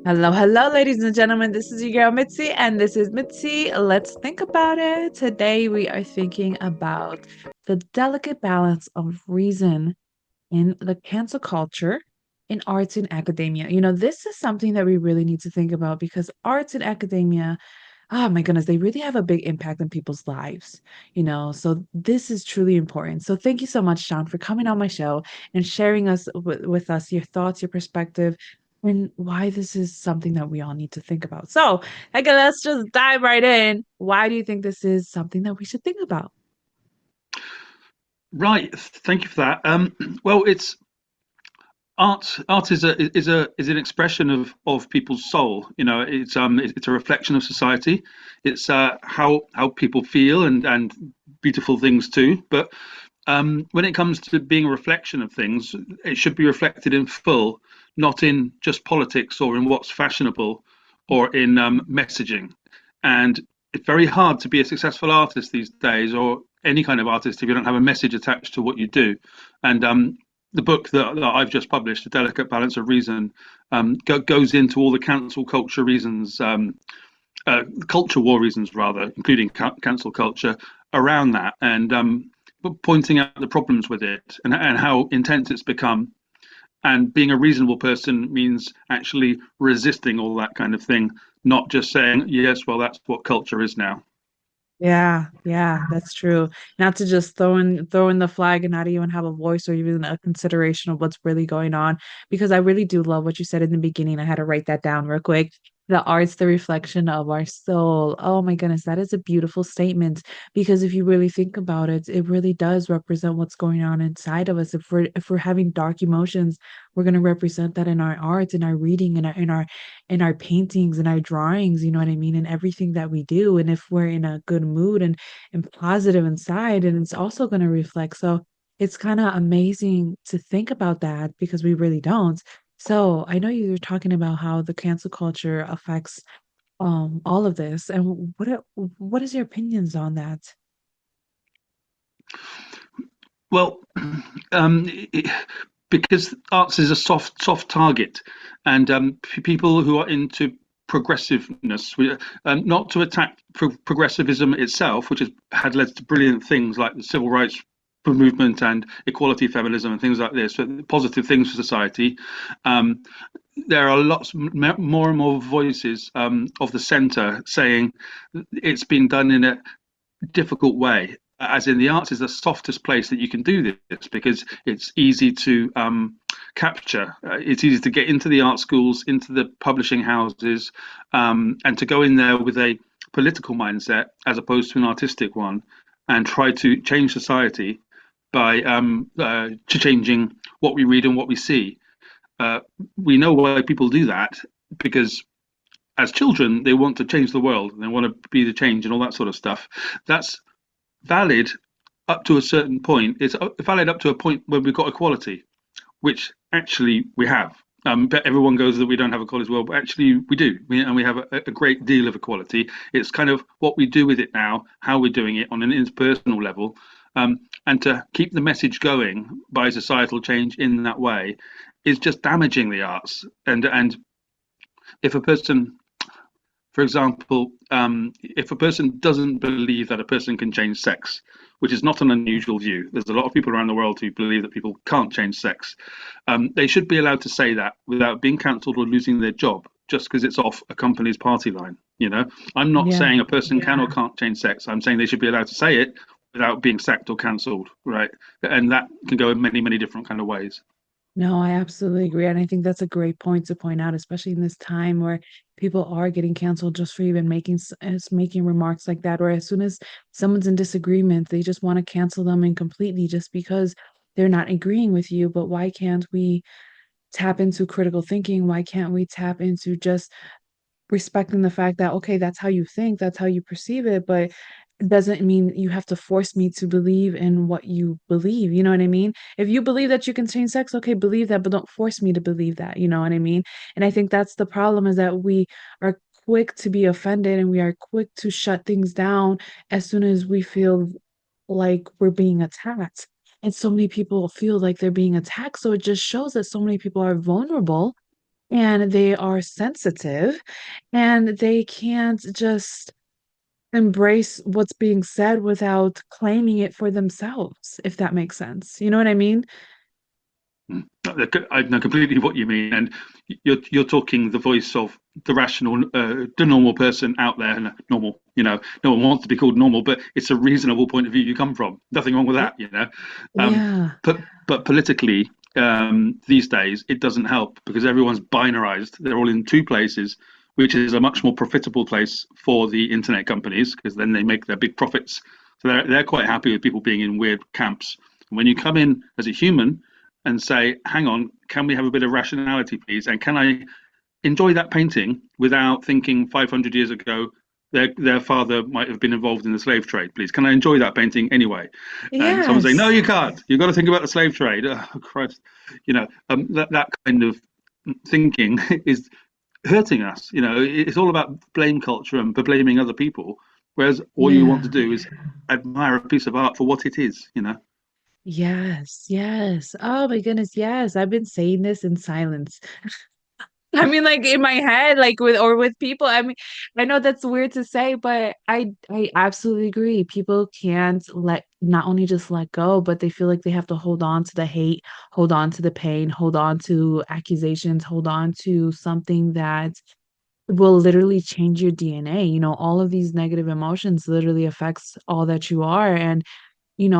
Hello, hello, ladies and gentlemen. This is your girl Mitzi, and this is Mitzi. Let's think about it. Today, we are thinking about the delicate balance of reason in the cancel culture in arts and academia. This is something that we really need to think about because arts and academia, oh my goodness, they really have a big impact on people's lives. So this is truly important. So thank you so much, Sean, for coming on my show and sharing us with us your thoughts, your perspective, and why this is something that we all need to think about. So, okay, let's just dive right in. Why do you think this is something that we should think about? Right, thank you for that. Well, it's art. Art is an expression of people's soul. It's a reflection of society. It's how people feel and beautiful things too. But when it comes to being a reflection of things, it should be reflected in full, not in just politics or in what's fashionable or in messaging. And it's very hard to be a successful artist these days, or any kind of artist, if you don't have a message attached to what you do. And the book that I've just published, A Delicate Balance of Reason, goes into all the cancel culture reasons, culture war reasons rather, including cancel culture around that, and pointing out the problems with it and how intense it's become. And being a reasonable person means actually resisting all that kind of thing, not just saying, yes, well, that's what culture is now. Yeah, yeah, that's true. Not to just throw in the flag and not even have a voice or even a consideration of what's really going on. Because I really do love what you said in the beginning. I had to write that down real quick. The art's the reflection of our soul. Oh my goodness, that is a beautiful statement. Because if you really think about it, it really does represent what's going on inside of us. If we're having dark emotions, we're gonna represent that in our art, in our reading, in our paintings and our drawings, you know what I mean, and everything that we do. And if we're in a good mood and positive inside, and it's also going to reflect. So it's kind of amazing to think about that because we really don't. So I know you were talking about how the cancel culture affects all of this, and what is your opinions on that? Well, it, because arts is a soft target, and people who are into progressiveness, not to attack progressivism itself, which has had led to brilliant things like the civil rights movement and equality feminism and things like this, so positive things for society. Um, there are more and more voices of the centre saying it's been done in a difficult way, as in the arts is the softest place that you can do this because it's easy to capture. It's easy to get into the art schools, into the publishing houses, and to go in there with a political mindset as opposed to an artistic one, and try to change society by changing what we read and what we see. Uh, we know why people do that because as children they want to change the world and they want to be the change and all that sort of stuff. That's valid up to a certain point. It's valid up to a point where we've got equality, which actually we have. But everyone goes that we don't have equality as well, but actually we do, and we have a great deal of equality. It's kind of what we do with it now, how we're doing it on an interpersonal level, and to keep the message going by societal change in that way is just damaging the arts. And if a person, for example, if a person doesn't believe that a person can change sex, which is not an unusual view, there's a lot of people around the world who believe that people can't change sex. They should be allowed to say that without being cancelled or losing their job just because it's off a company's party line. I'm not Yeah. saying a person can or can't change sex. I'm saying they should be allowed to say it without being sacked or cancelled, right? And that can go in many, many different kind of ways. No, I absolutely agree. And I think that's a great point to point out, especially in this time where people are getting canceled just for even making remarks like that. Or as soon as someone's in disagreement, they just want to cancel them incompletely just because they're not agreeing with you. But why can't we tap into critical thinking? Why can't we tap into just respecting the fact that, okay, that's how you think, that's how you perceive it, but it doesn't mean you have to force me to believe in what you believe. You know what I mean? If you believe that you can change sex, okay, believe that, but don't force me to believe that. You know what I mean? And I think that's the problem, is that we are quick to be offended and we are quick to shut things down as soon as we feel like we're being attacked. And so many people feel like they're being attacked. So it just shows that so many people are vulnerable and they are sensitive and they can't just embrace what's being said without claiming it for themselves, if that makes sense. You know what I mean? Mm. I know completely what you mean, and you're talking the voice of the rational, the normal person out there, and normal. No one wants to be called normal, but it's a reasonable point of view you come from. Nothing wrong with Y- that. Um, Yeah. but politically, these days it doesn't help because everyone's binarized. They're all in two places, which is a much more profitable place for the internet companies because then they make their big profits. So they're quite happy with people being in weird camps. And when you come in as a human and say, hang on, can we have a bit of rationality, please? And can I enjoy that painting without thinking 500 years ago their father might have been involved in the slave trade, please? Can I enjoy that painting anyway? And someone say, no, Yes. you can't. You've got to think about the slave trade. Oh, Christ. That kind of thinking is hurting us. It's all about blame culture and blaming other people, whereas all you want to Yeah. do is admire a piece of art for what it is. Yes. Yes. Oh my goodness. Yes. I've been saying this in silence. I mean, like in my head, like with people. I mean, I know that's weird to say, but I absolutely agree. People can't let not only just let go, but they feel like they have to hold on to the hate, hold on to the pain, hold on to accusations, hold on to something that will literally change your DNA. All of these negative emotions literally affects all that you are. And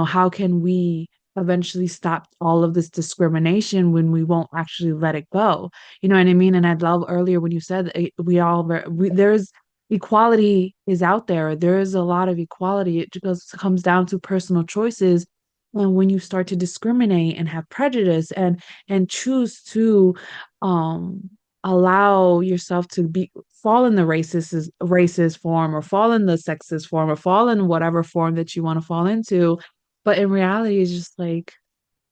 how can we eventually stop all of this discrimination when we won't actually let it go? You know what I mean? And I love earlier when you said there's equality is out there. There is a lot of equality. It just comes down to personal choices. And when you start to discriminate and have prejudice and choose to um allow yourself to be fall in the racist form or fall in the sexist form or fall in whatever form that you want to fall into, but in reality, it's just like,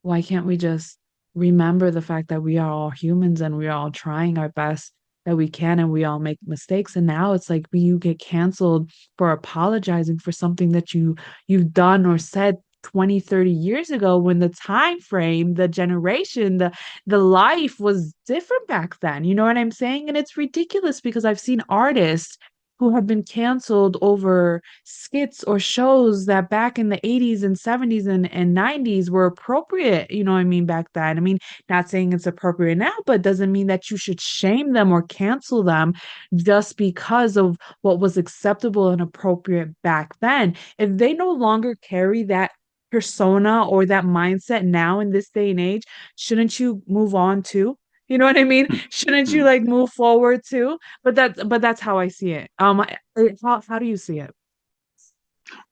why can't we just remember the fact that we are all humans and we're all trying our best that we can and we all make mistakes. And now it's like you get canceled for apologizing for something that you've done or said 20, 30 years ago when the time frame, the generation, the life was different back then. You know what I'm saying? And it's ridiculous because I've seen artists who have been canceled over skits or shows that back in the 80s and 70s and 90s were appropriate, you know what I mean, back then. I mean, not saying it's appropriate now, but doesn't mean that you should shame them or cancel them just because of what was acceptable and appropriate back then. If they no longer carry that persona or that mindset now in this day and age, shouldn't you move on too? You know what I mean? Shouldn't you like move forward too? But that's how I see it. How do you see it?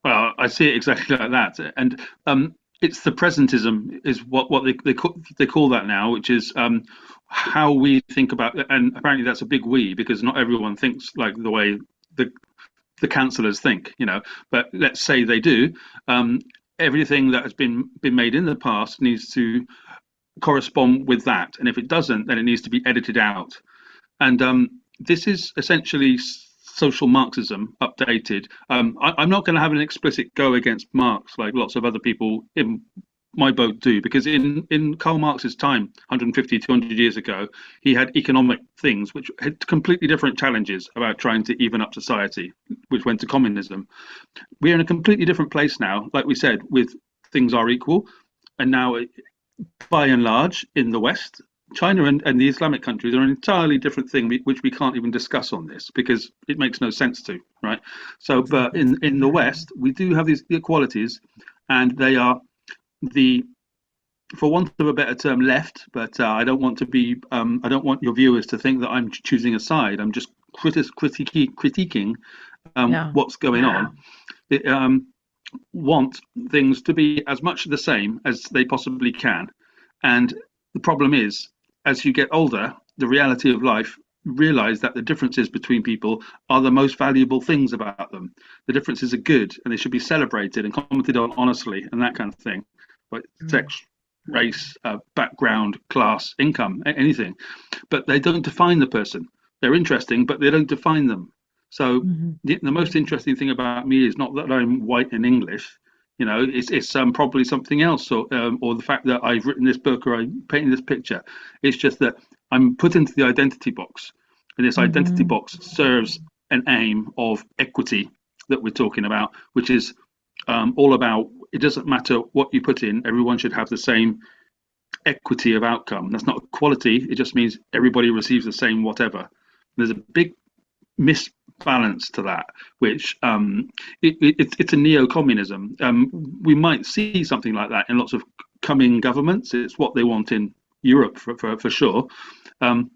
Well, I see it exactly like that, and it's the presentism is what they call that now, which is how we think about, and apparently that's a big we because not everyone thinks like the way the the councillors think, But let's say they do. Um, Everything that has been made in the past needs to correspond with that, and if it doesn't, then it needs to be edited out. And this is essentially social Marxism updated. I'm not going to have an explicit go against Marx like lots of other people in my boat do, because in Karl Marx's time, 150, 200 years ago, he had economic things which had completely different challenges about trying to even up society, which went to communism. We're in a completely different place now, like we said, with things are equal. And now by and large, in the West, China and the Islamic countries are an entirely different thing, which we can't even discuss on this because it makes no sense to, right? So, but Exactly. in the West, we do have these equalities, and they are the, for want of a better term, left. But I don't want your viewers to think that I'm choosing a side. I'm just critiquing Yeah. what's going on. It, want things to be as much the same as they possibly can. And the problem is, as you get older, the reality of life, realize that the differences between people are the most valuable things about them. The differences are good and they should be celebrated and commented on honestly and that kind of thing. Like Mm. sex, race, background, class, income, anything. But they don't define the person. They're interesting, but they don't define them. So Mhm. the most interesting thing about me is not that I'm white and English. It's probably something else, or the fact that I've written this book or I'm painting this picture. It's just that I'm put into the identity box, and this identity Hmm. box serves an aim of equity that we're talking about, which is all about it doesn't matter what you put in, everyone should have the same equity of outcome. That's not equality, it just means everybody receives the same whatever. There's a big misbalance to that, which it's a neo-communism. We might see something like that in lots of coming governments. It's what they want in Europe for sure. Um,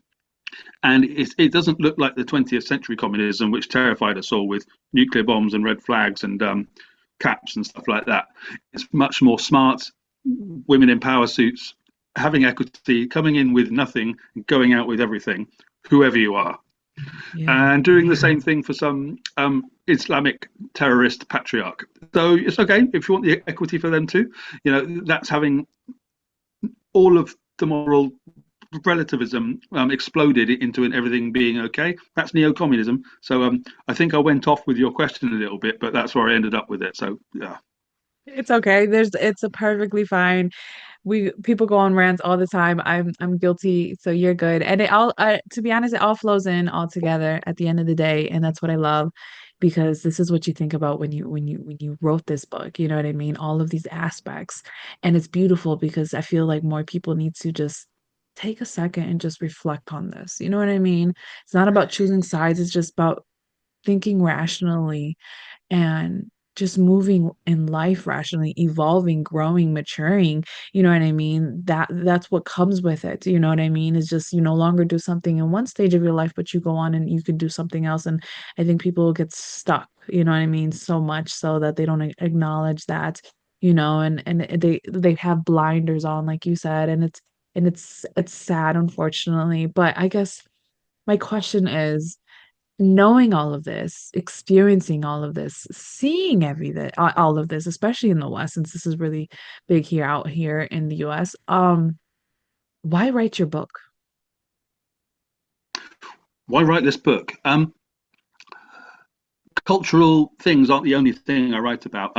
and it doesn't look like the 20th century communism, which terrified us all with nuclear bombs and red flags and caps and stuff like that. It's much more smart, women in power suits, having equity, coming in with nothing, going out with everything, whoever you are, Yeah. and doing the same thing for some Islamic terrorist patriarch. So it's okay if you want the equity for them too. You know, that's having all of the moral relativism exploded into everything being okay. That's neo-communism. So I think I went off with your question a little bit, but that's where I ended up with it. So yeah. It's okay. It's a perfectly fine. We people go on rants all the time. I'm guilty, so you're good. And it all to be honest, it all flows in all together at the end of the day, and that's what I love because this is what you think about when you wrote this book, you know what I mean? All of these aspects. And it's beautiful because I feel like more people need to just take a second and just reflect on this. You know what I mean? It's not about choosing sides, it's just about thinking rationally and just moving in life rationally, evolving, growing, maturing, you know what I mean? That's what comes with it. You know what I mean? Is just you no longer do something in one stage of your life, but you go on and you can do something else. And I think people get stuck, you know what I mean, so much so that they don't acknowledge that, and they have blinders on, like you said, and it's sad, unfortunately. But I guess my question is knowing all of this, experiencing all of this, seeing everything, all of this, especially in the West, since this is really big here out here in the US, why write your book? Why write this book? Cultural things aren't the only thing I write about.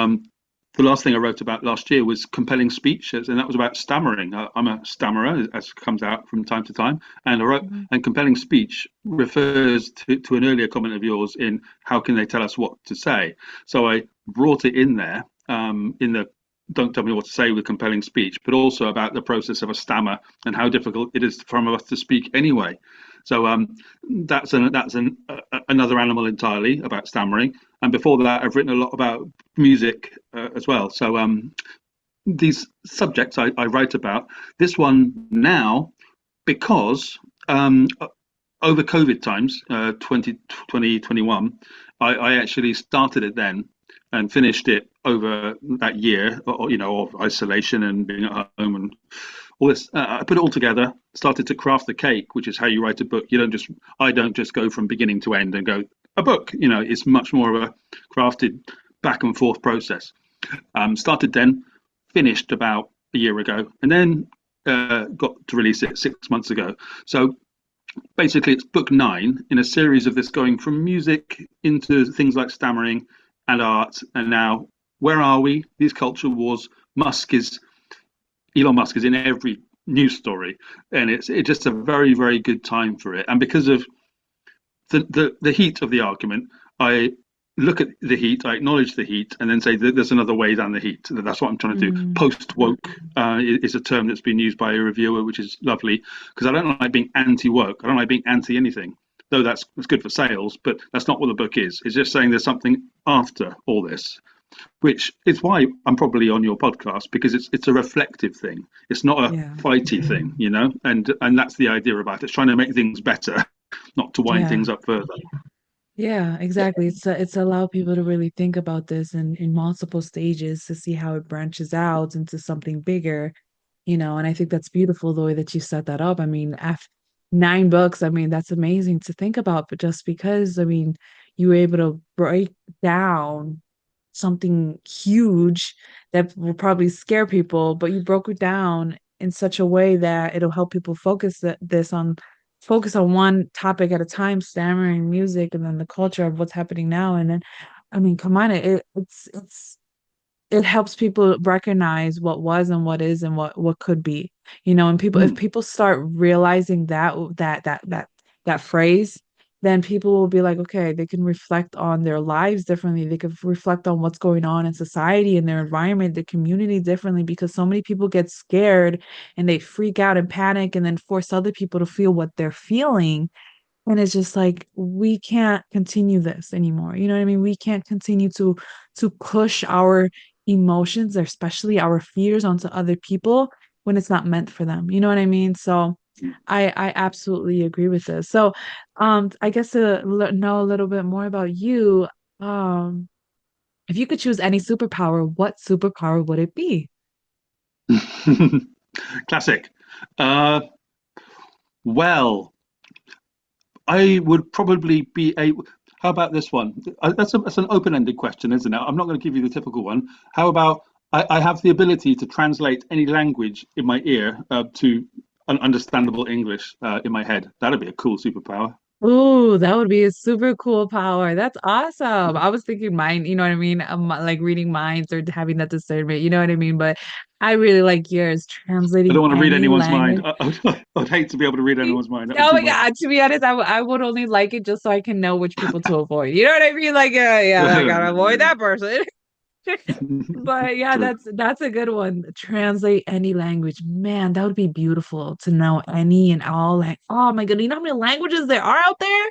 The last thing I wrote about last year was compelling speech, and that was about stammering. I'm a stammerer, as comes out from time to time, and I wrote. Mhm. And compelling speech refers to an earlier comment of yours in how can they tell us what to say. So I brought it in there in the don't tell me what to say with compelling speech, but also about the process of a stammer and how difficult it is for us to speak anyway. So another animal entirely about stammering. And before that, I've written a lot about music as well. So these subjects I write about. This one now because over COVID times, 2021, I actually started it then and finished it over that year, of isolation and being at home and all this. I put it all together, started to craft the cake, which is how you write a book. I don't just go from beginning to end and go a book. It's much more of a crafted back and forth process. Started then, finished about a year ago, and then got to release it 6 months ago. So basically it's book 9 in a series of this going from music into things like stammering and art, and now where are we, these culture wars. Elon Musk is in every news story, and it's just a very very good time for it. And because of the heat of the argument, I look at the heat, I acknowledge the heat, and then say that there's another way than the heat. That's what I'm trying to do. Mm, Post woke is a term that's been used by a reviewer, which is lovely because I don't like being anti woke. I don't like being anti anything, though that's good for sales. But that's not what the book is. It's just saying there's something after all this, which is why I'm probably on your podcast because it's a reflective thing. It's not a yeah. fighty thing. And that's the idea about it. It's trying to make things better, not to wind Yeah. things up further. Yeah, exactly. It's allow people to really think about this in multiple stages to see how it branches out into something bigger, and I think that's beautiful the way that you set that up. I mean, after 9 books, I mean, that's amazing to think about, but just because, I mean, you were able to break down something huge that will probably scare people, but you broke it down in such a way that it'll help people focus on one topic at a time, stammering music and then the culture of what's happening now. And then, I mean, come on, it's it helps people recognize what was and what is and what could be, and people, if Mm. people start realizing that phrase, then people will be like, okay, they can reflect on their lives differently, they can reflect on what's going on in society, in their environment, their community differently, because so many people get scared and they freak out and panic and then force other people to feel what they're feeling, and it's just like, we can't continue this anymore. You know what I mean? We can't continue to push our emotions, or especially our fears, onto other people when it's not meant for them. You know what I mean? So I absolutely agree with this. So I guess to know a little bit more about you, um if you could choose any superpower, what superpower would it be? Classic. Uh, well, I would probably be a. How about this one? That's an open-ended question, isn't it? I'm not going to give you the typical one. How about I have the ability to translate any language in my ear to an understandable English in my head. That'd be a cool superpower. Ooh, that would be a super cool power. That's awesome. I was thinking mind, you know what I mean? Like reading minds or having that discernment, you know what I mean? But I really like yours, I translating don't want to read any anyone's mind. language. I'd hate to be able to read anyone's mind. That would Oh be my my. God, to be honest, I would only like it just so I can know which people to avoid. You know what I mean? Like, yeah, I gotta avoid that person. But yeah, True. that's a good one. Translate any language. Man, that would be beautiful to know any and all. Like, oh my God, you know how many languages there are out there?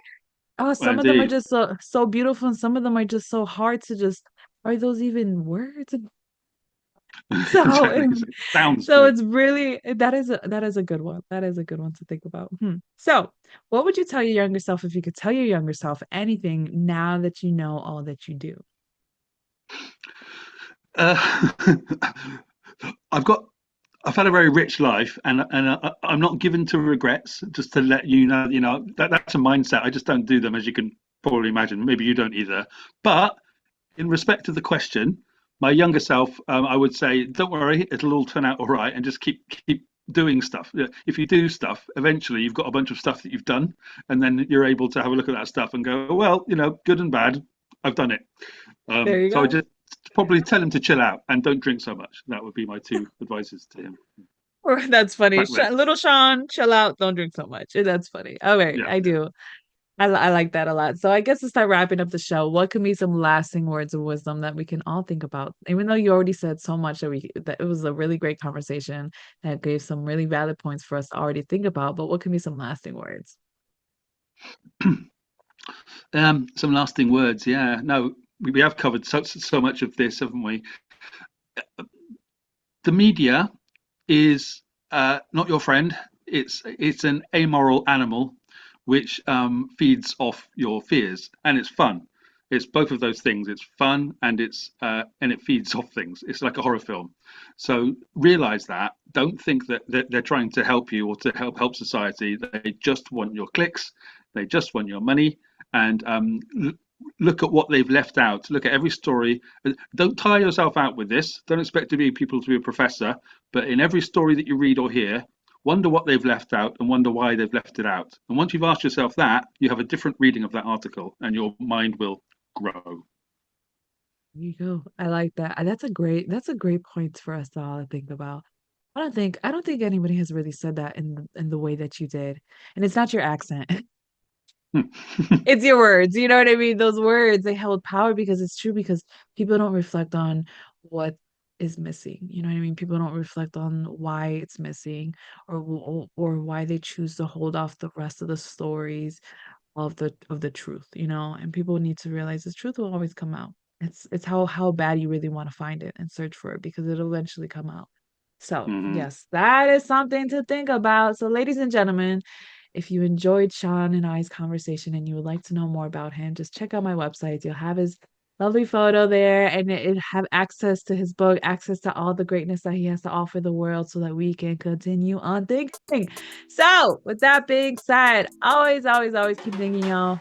Oh, Well, some of them are indeed. just so beautiful, and some of them are just so hard to just. Are those even words? So, Exactly. Sounds so good. it's really, that is a good one. That is a good one to think about. So, what would you tell your younger self if you could tell your younger self anything now that you know all that you do? Uh, I've got I've had a very rich life, and I'm not given to regrets. Just to let you know, that's a mindset. I just don't do them, as you can probably imagine. Maybe you don't either. But in respect to the question, my younger self, I would say, don't worry, it'll all turn out all right, and just keep doing stuff. Yeah, if you do stuff, eventually you've got a bunch of stuff that you've done, and then you're able to have a look at that stuff and go, well, good and bad, I've done it. There you So I go. just probably tell him to chill out and don't drink so much. That would be my two advices to him. That's funny. Back then, Little Sean, chill out. Don't drink so much. That's funny. All right, yeah, I yeah. do. I like that a lot. So I guess to start wrapping up the show, what can be some lasting words of wisdom that we can all think about? Even though you already said so much that it was a really great conversation that gave some really valid points for us to already think about, but what can be some lasting words? Some lasting words. Yeah, no, we have covered so much of this, haven't we? The media is not your friend. It's an amoral animal which feeds off your fears, and it's fun. It's both of those things. It's fun and it feeds off things. It's like a horror film. So realize that. Don't think that they're trying to help you or to help society. They just want your clicks. They just want your money. And look at what they've left out. Look at every story. Don't tire yourself out with this. Don't expect to be people to be a professor. But in every story that you read or hear, wonder what they've left out and wonder why they've left it out. And once you've asked yourself that, you have a different reading of that article and your mind will grow. There you go. I like that. That's a great point for us to all think about. I don't think anybody has really said that in the way that you did. And it's not your accent. It's your words. You know what I mean? Those words, they held power because it's true, because people don't reflect on what is missing. You know what I mean? People don't reflect on why it's missing, or why they choose to hold off the rest of the stories of the truth, and people need to realize the truth will always come out. It's how bad you really want to find it and search for it, because it'll eventually come out. So Mm-hmm. yes, that is something to think about. So ladies and gentlemen, if you enjoyed Sean and I's conversation and you would like to know more about him, just check out my website. You'll have his lovely photo there, and it have access to his book, access to all the greatness that he has to offer the world, so that we can continue on thinking. So, with that being said, always, always, always keep thinking, y'all.